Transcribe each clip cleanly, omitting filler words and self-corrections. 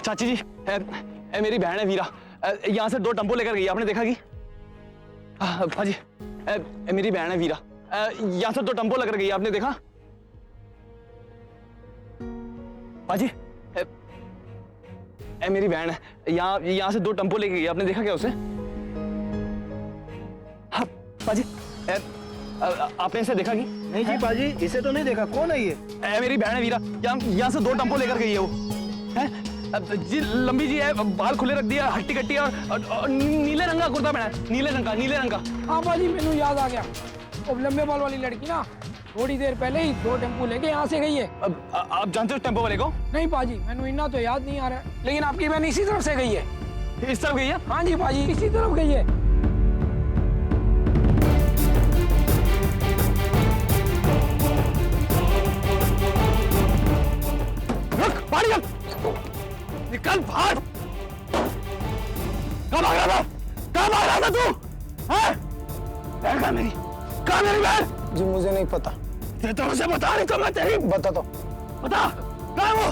चाची जी, मेरी बहन है वीरा, यहाँ से 2 टेम्पो लेकर गई, आपने देखा कि? भाजी, मेरी बहन है वीरा, यहाँ से 2 टेम्पो लेकर गई, आपने देखा? भाजी, मेरी बहन है, यहाँ से 2 टेम्पो लेकर गई, आपने देखा क्या उसे? हाँ भाजी, आपने इसे देखा कि? नहीं जी पाजी, इसे तो नहीं देखा। कौन है ये? मेरी बहन है वीरा, यहाँ से 2 टेम्पो लेकर गई है वो। है जी, लंबी जी है, बाल खुले रख दिया, हट्टी कट्टी और नीले रंग का कुर्ता पहना है, नीले रंग का। हाँ पाजी, मैंने याद आ गया। अब लंबे बाल वाली लड़की ना थोड़ी देर पहले ही 2 टेम्पो लेके यहाँ से गई है। आप जानते हो टेम्पो वाले को? नहीं पाजी, मैंने इतना तो याद नहीं आ रहा है, लेकिन आपकी बहन इसी तरफ से गई है। इस तरफ गई है? हाँ जी पाजी, इसी तरफ गई है। निकल बाहर! कब आ रहा था तू? बहन कहाँ मेरी? कहाँ मेरी बहन? जी मुझे नहीं पता। तो मुझे बता, नहीं तो मैं तेरी बता दो। बता, कहाँ है वो?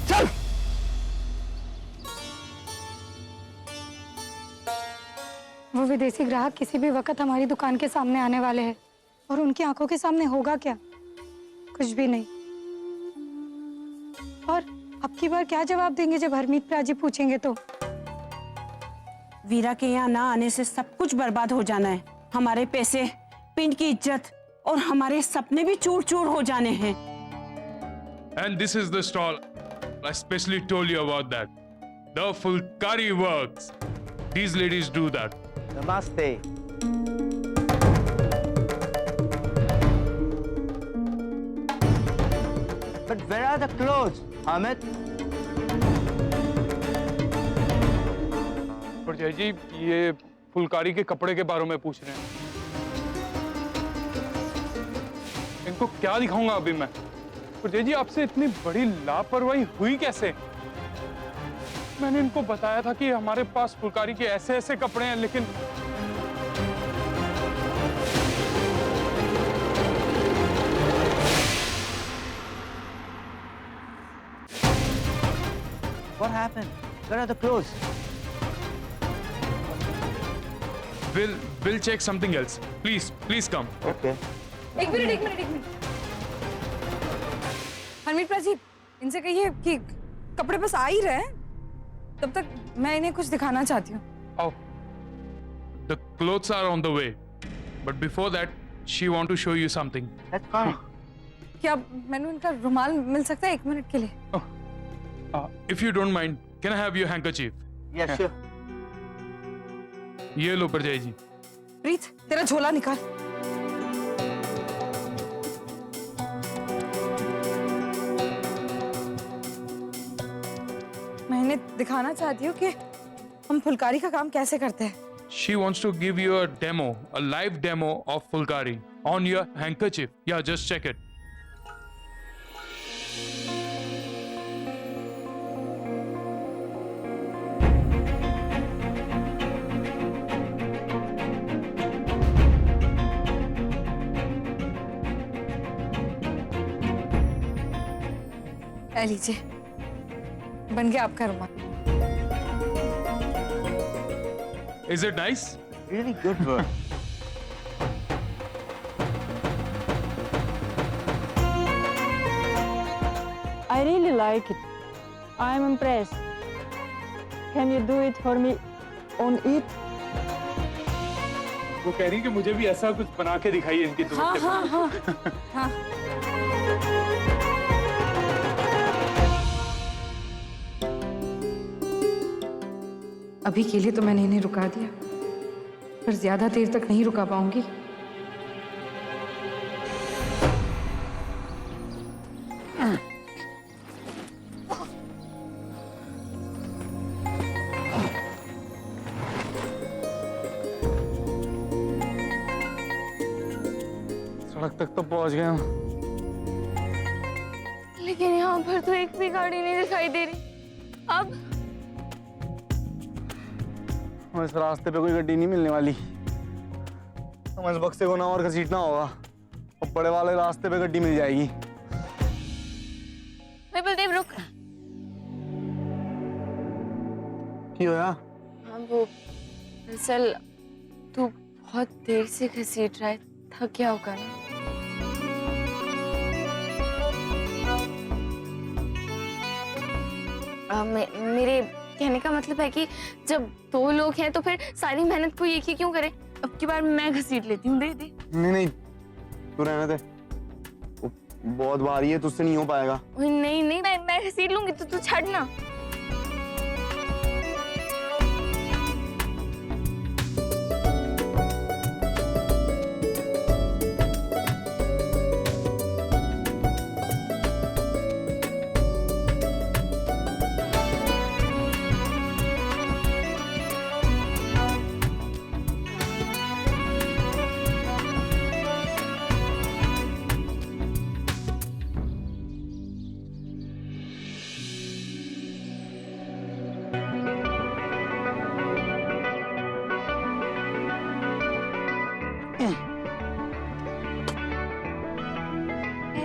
चल! वो विदेशी ग्राहक किसी भी वक्त हमारी दुकान के सामने आने वाले हैं और उनकी आंखों के सामने होगा क्या? कुछ भी नहीं। और अब की बार क्या जवाब देंगे जब हरमीत प्राजी पूछेंगे तो? वीरा के यहाँ ना आने से सब कुछ बर्बाद हो जाना है। हमारे पैसे, पिंड की इज्जत और हमारे सपने भी चूर चूर हो जाने हैं। And this is the stall. I specially told you about that. The Fulkari works. These ladies do that. नमस्ते। But where are the clothes, Hamid? पर जी, ये फुलकारी के कपड़े के बारे में पूछ रहे हैं। इनको क्या दिखाऊंगा अभी मैं? पर जी, आपसे इतनी बड़ी लापरवाही हुई कैसे? मैंने इनको बताया था कि हमारे पास फुलकारी के ऐसे ऐसे कपड़े हैं, लेकिन What happened? Where are the clothes? we'll check something else. Please come. Okay. एक मिनट। हरमीत प्राजी, इनसे कहिए कि कपड़े बस आ ही रहे हैं, तब तक मैं इन्हें कुछ दिखाना चाहती हूँ। Oh, the clothes are on the way. But before that, she want to show you something. That's fine. क्या मैंने उनका रुमाल मिल सकता है 1 मिनट के लिए? If you don't mind, can I have your handkerchief? Yeah, sure. ये लो परजाई जी। प्रीत, तेरा झोला निकाल। मैं इन्हें दिखाना चाहती हूँ कि हम फुलकारी का काम कैसे करते हैं। She wants to give you a demo, a live demo of Fulkari on your handkerchief. Yeah, just check it. लीजिए, बन गया आपका रुमाल। Is it nice? Really good work. I really like it. I am impressed. Can you do it for me on it? वो कह रही कि मुझे भी ऐसा कुछ बना के दिखाइए इनकी दुकान पे। हाँ। अभी के लिए तो मैंने इन्हें रुका दिया, पर ज्यादा देर तक नहीं रुका पाऊंगी। सड़क तक तो पहुंच गए हम, लेकिन यहाँ पर तो एक भी गाड़ी नहीं दिखाई दे रही। अब इस रास्ते पे कोई गड्डी नहीं मिलने वाली। समझ बक्से को ना और घसीटना होगा और बड़े वाले रास्ते पे गड्डी मिल जाएगी। बलदेव रुक। क्यों होया? हाँ वो दरअसल तू बहुत देर से घसीट रहा है, थक गया होगा ना। मेरे कहने का मतलब है कि जब दो लोग हैं तो फिर सारी मेहनत कोई एक ही क्यों करे। अब की बार मैं घसीट लेती हूँ, दे दे। नहीं तू रहने दे, वो बहुत भारी है, तुझसे नहीं हो पाएगा। नहीं नहीं मैं घसीट लूंगी, तो तू छड़ ना।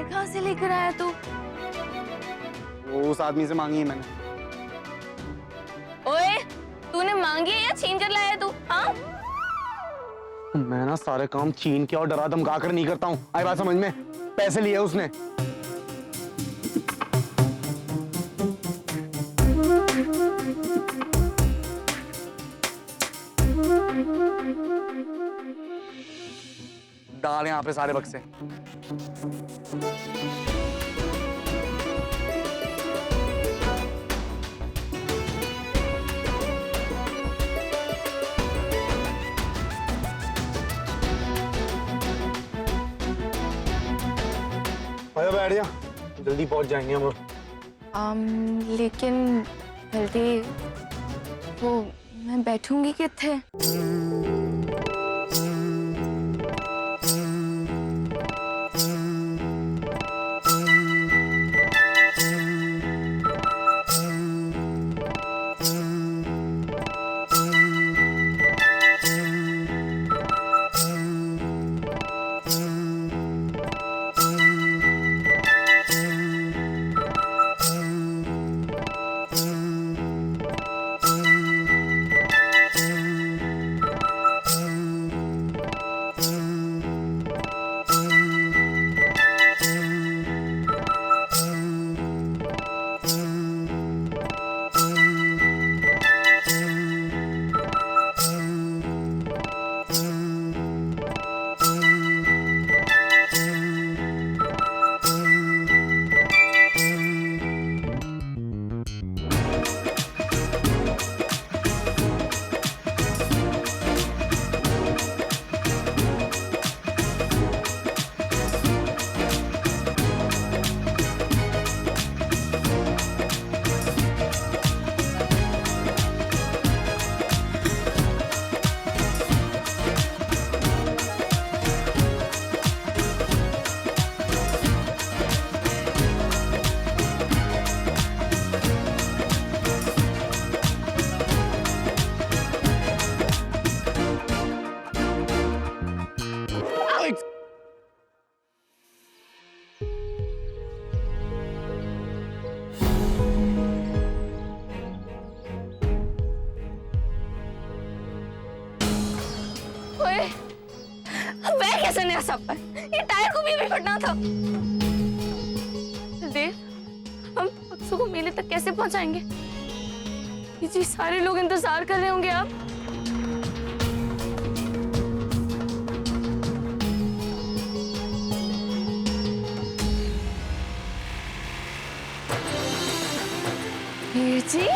कहाँ से लेकर आया तू? वो उस आदमी से मांगी है मैंने। ओए, तूने मांगी है या छीन कर लाया तू? हाँ? मैं ना सारे काम छीन के और डरा धमका कर नहीं करता हूँ, आई बात समझ में? पैसे लिए उसने। डाल यहाँ पे सारे बक्से। आया बैठ जा, जल्दी पहुंच जाएंगे हम। लेकिन बलदेव, वो मैं बैठूंगी कित्थे? वह कैसे नया सब पर? ये टायर को भी फटना था। देव, हम बक्सों को मेले तक कैसे पहुंचाएंगे? ये जी सारे लोग इंतजार कर रहे होंगे आप। वीर जी,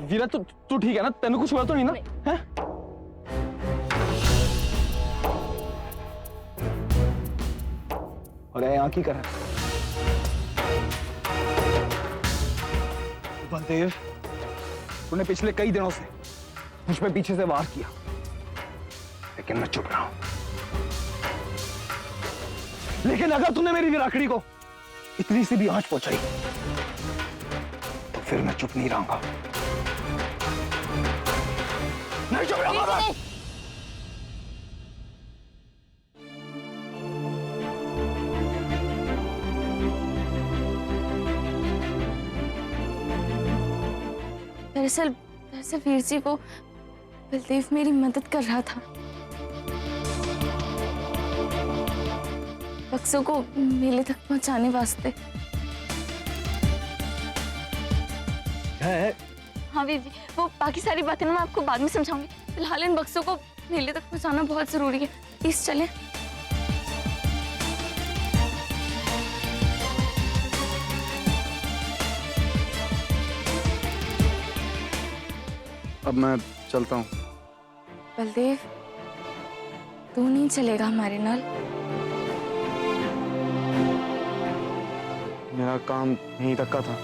वीरा तू ठीक है ना? तेन कुछ हुआ तो नहीं ना? हैं? और यहाँ की कर बलदेव, तूने पिछले कई दिनों से मुझ पे पीछे से वार किया, लेकिन मैं चुप रहा हूं। लेकिन अगर तूने मेरी राखड़ी को इतनी सी भी आंच पहुंचाई तो फिर मैं चुप नहीं रहूंगा। नहीं चुप रहूंगा मैं। दरअसल वीर जी को बलदेव मेरी मदद कर रहा था, बक्सों को मेले तक पहुंचाने वास्ते। है हाँ वीर जी, वो बाकी सारी बातें ना मैं आपको बाद में समझाऊंगी। फिलहाल इन बक्सों को मेले तक पहुंचाना बहुत जरूरी है। प्लीज चलें। अब मैं चलता हूँ। बलदेव, तू नहीं चलेगा हमारे नाल? मेरा काम यहीं तक का था।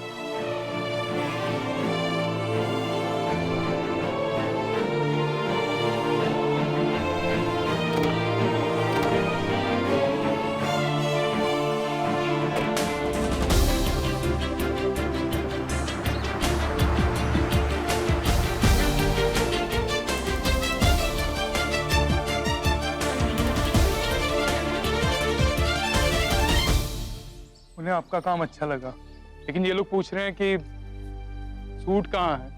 उन्हें आपका काम अच्छा लगा, लेकिन ये लोग पूछ रहे हैं कि सूट कहाँ है,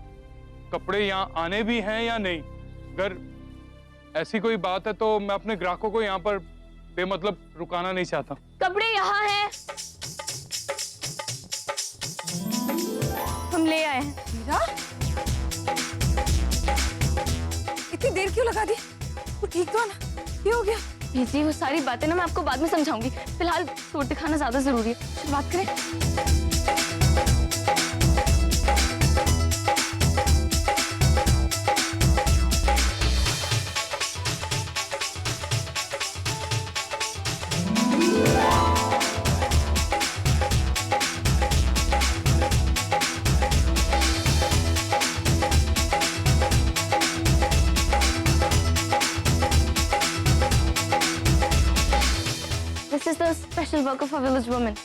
कपड़े यहाँ आने भी हैं या नहीं। अगर ऐसी कोई बात है तो मैं अपने ग्राहकों को यहाँ पर बेमतलब रुकाना नहीं चाहता। कपड़े यहाँ हैं, हम ले आए हैं। मीरा, इतनी देर क्यों लगा दी? वो ठीक तो है ना? क्या हो गया? जी वो सारी बातें ना मैं आपको बाद में समझाऊंगी। फिलहाल सूट दिखाना ज्यादा जरूरी है। शुरुआत करें। This is the special work of a village woman.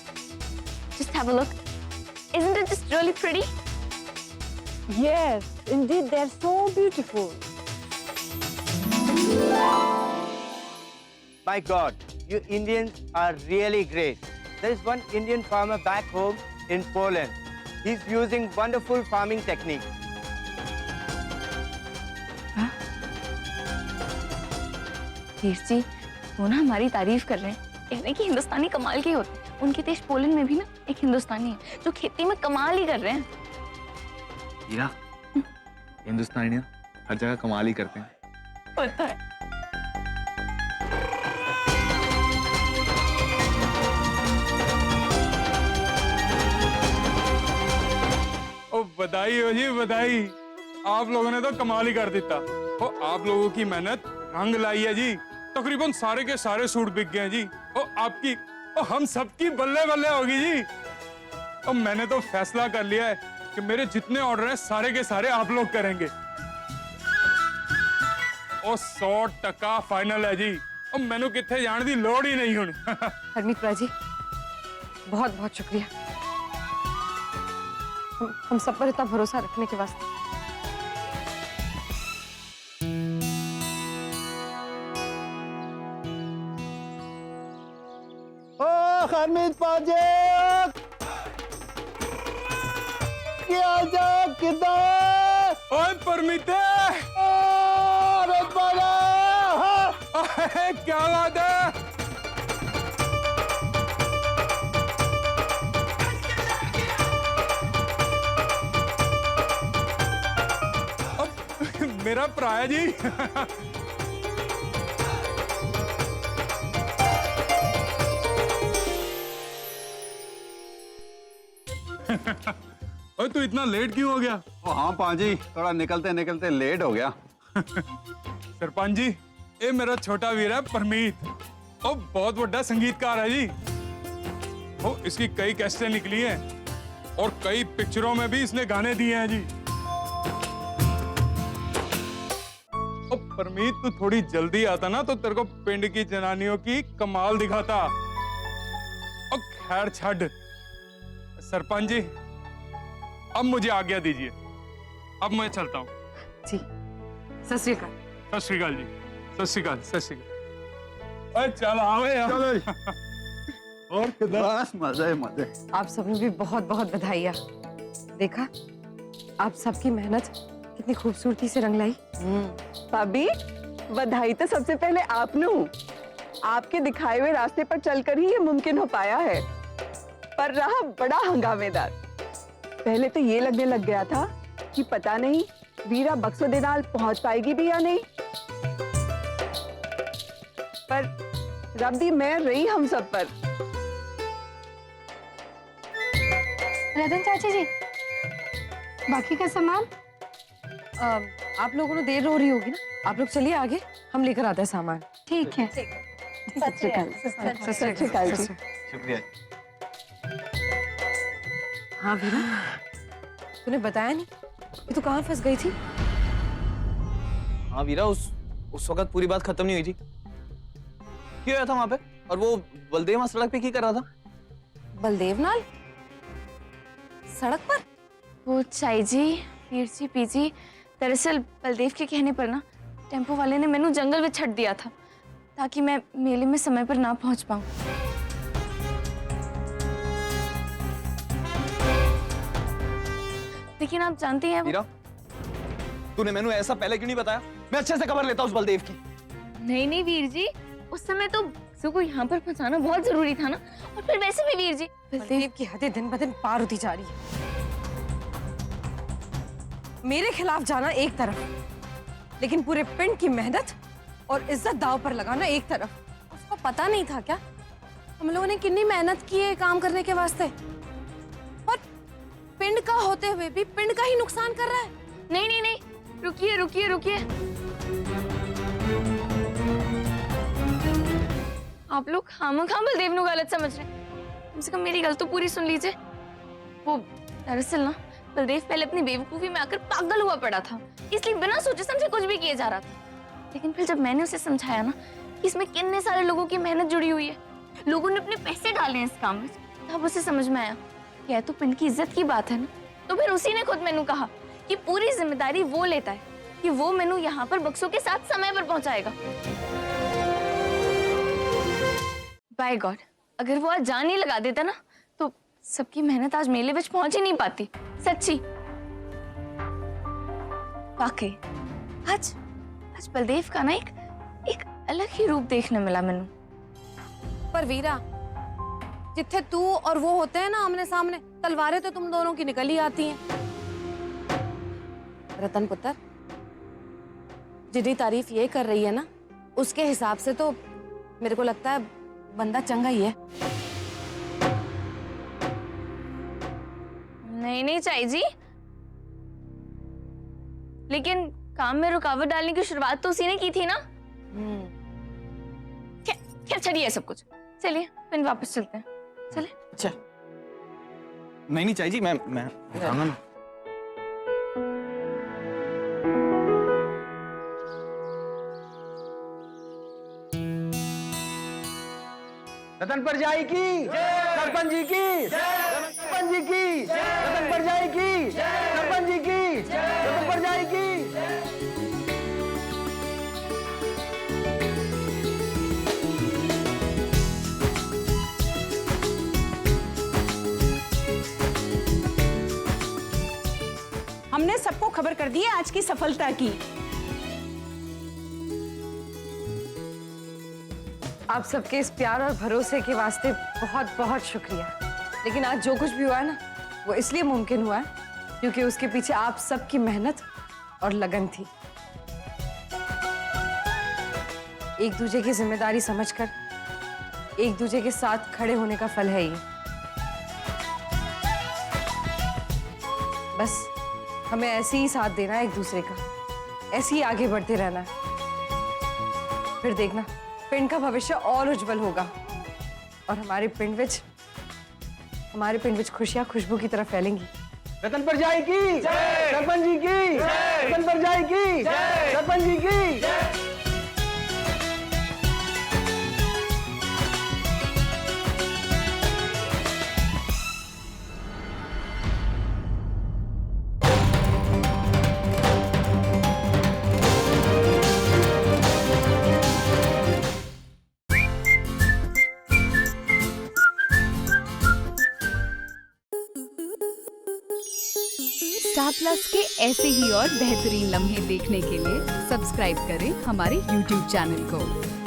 Just have a look. Isn't it just really pretty? Yes, indeed, they're so beautiful. My God, you Indians are really great. There is one Indian farmer back home in Poland. He's using wonderful farming technique. Veer ji, वो ना हमारी तारीफ कर रहे हैं। कह रहे हैं कि हिंदुस्तानी कमाल के होते हैं। उनके देश पोलैंड में भी ना एक हिंदुस्तानी है जो खेती में कमाल ही कर रहे हैं। हीरा, हिंदुस्तानी ना हर जगह कमाल ही करते हैं। पता है। ओ बधाई हो जी, बधाई। आप लोगों ने तो कमाल ही कर दिता। ओ आप लोगों की मेहनत रंग लाई है जी। तकरीबन सारे के सारे सूट बिक गए हैं जी। ओ आपकी, ओ हम सबकी बल्ले बल्ले होगी जी। ओ मैंने तो फैसला कर लिया है कि मेरे जितने ऑर्डर हैं सारे के सारे आप लोग करेंगे। ओ 100% फाइनल है जी। ओ मैंने कितने जाने दी लोड़ ही नहीं हुई। हरमीत जी, बहुत बहुत शुक्रिया हम सब पर इतना भरोसा रखने के वास्ते। हरमीत पाजी, क्या जा किधर? ओए परमीते, क्या बात है? मेरा प्राया जी। ओए तू इतना लेट क्यों हो गया? ओ हाँ पाजी, थोड़ा निकलते निकलते लेट हो गया। सरपंच जी, ये मेरा छोटा वीर है परमीत। ओ बहुत बड़ा संगीतकार है जी। ओ इसकी कई कैसेटें निकली हैं और कई पिक्चरों में भी इसने गाने दिए हैं जी। ओ परमीत, तू थोड़ी जल्दी आता ना तो तेरे को पिंड की जनानियों की कमाल दिखाता। खैर छड़। सरपंच जी, अब मुझे आज्ञा दीजिए, अब मैं चलता हूँ। जी, सत श्री अकाल। सत श्री अकाल जी, सत श्री अकाल, सत श्री अकाल। अरे चल आवे यार। और किधर? बस मजे मजे। आप सबने भी बहुत बहुत बधाइयाँ। देखा आप सबकी मेहनत कितनी खूबसूरती से रंग लाई। भाभी, बधाई तो सबसे पहले आपनू। आपके दिखाए हुए रास्ते पर चलकर ही ये मुमकिन हो पाया है, पर रहा बड़ा हंगामेदार। पहले तो ये लगने लग गया था कि पता नहीं वीरा बक्सो देनाल पहुंच पाएगी भी या नहीं, पर रब दी मेहर रही हम सब पर। रतन चाची जी, बाकी का सामान? आप लोगों को देर हो रही होगी ना, आप लोग चलिए आगे, हम लेकर आते हैं सामान। ठीक है। सत श्री अकाल जी। शुक्रिया। हाँ वीरा, तूने बताया नहीं कि तू कहाँ फंस गई थी? हाँ वीरा, उस वक्त पूरी बात खत्म नहीं हुई थी। क्यों आया था वहां पे? और वो बलदेव वहां सड़क पे क्या कर रहा था? बलदेव नाल सड़क पर? वो चाई जी, वीर जी, पीजी, दरअसल बलदेव के कहने पर ना टेम्पो वाले ने मैंने जंगल में छड़ दिया था ताकि मैं मेले में समय पर ना पहुंच पाऊं। लेकिन आप जानती हैं वीरा, तूने मैंने ऐसा पहले क्यों नहीं बताया? मैं अच्छे से खबर लेता उस बलदेव की। नहीं नहीं वीर जी, उस समय तो बक्सो को यहाँ पर पहुँचाना बहुत जरूरी था ना। और फिर वैसे भी वीर जी, बलदेव की हदें दिन ब दिन पार होती जा रही है। मेरे खिलाफ जाना एक तरफ, लेकिन पूरे पिंड की मेहनत और इज्जत दांव पर लगाना एक तरफ। उसको पता नहीं था क्या हम लोगों ने कितनी मेहनत की है काम करने के वास्ते, और पिंड का होते हुए भी पिंड का ही नुकसान कर रहा है। नहीं नहीं नहीं, रुकिए रुकिए रुकिए। आप लोग खामखा बलदेव नु गलत समझ रहे हैं। कम से कम मेरी गल तो पूरी सुन लीजिए। वो दरअसल ना बलदेव पहले अपनी बेवकूफी में आकर पागल हुआ पड़ा था, इसलिए बिना सोचे समझे कुछ भी किए जा रहा था। लेकिन फिर जब मैंने उसे समझाया ना कि इसमें कितने सारे लोगों की मेहनत जुड़ी हुई है, लोगों ने अपने पैसे डाले हैं इस काम में, तब उसे समझ में आया कि यह तो पिंड की इज्जत की बात है ना। तो फिर उसी ने खुद मैनू कहा कि पूरी जिम्मेदारी वो लेता है, कि वो मैनू यहाँ पर बक्सों के साथ समय पर पहुंचाएगा। बाय गॉड, अगर वो आज जान ही लगा देता ना तो सबकी मेहनत आज मेले में पहुंच ही नहीं पाती। सच्ची वाकई आज बलदेव का ना एक अलग ही रूप देखने मिला मैनू। पर वीरा, जिथे तू और वो होते हैं ना आमने सामने, तलवारें तो तुम दोनों की निकल ही आती हैं। रतन पुत्र, जितनी तारीफ ये कर रही है ना, उसके हिसाब से तो मेरे को लगता है बंदा चंगा ही है। नहीं नहीं चाई जी, लेकिन काम में रुकावट डालने की शुरुआत तो उसी ने की थी ना। खैर चलिए सब कुछ, चलिए पिंड वापस चलते हैं। चले। अच्छा, नहीं नहीं चाई जी, मैं बताऊंगा ना। रतन परजाई की, सरपंच जी की, सरपंच जी की, रतन परजाई की, सरपंच जी की, रतन परजाई की। हमने सबको खबर कर दी है आज की सफलता की। आप सबके इस प्यार और भरोसे के वास्ते बहुत बहुत शुक्रिया। लेकिन आज जो कुछ भी हुआ है ना, वो इसलिए मुमकिन हुआ है क्योंकि उसके पीछे आप सबकी मेहनत और लगन थी। एक दूसरे की जिम्मेदारी समझकर एक दूसरे के साथ खड़े होने का फल है ये। बस हमें ऐसे ही साथ देना है एक दूसरे का, ऐसे ही आगे बढ़ते रहना है। फिर देखना पिंड का भविष्य और उज्जवल होगा और हमारे पिंड विच खुशियां खुशबू की तरफ फैलेंगी। रतन परजाई की, सरपंच जी की, रतन परजाई की, सरपंच जी की। ग्राह प्लस के ऐसे ही और बेहतरीन लम्हे देखने के लिए सब्सक्राइब करें हमारे YouTube चैनल को।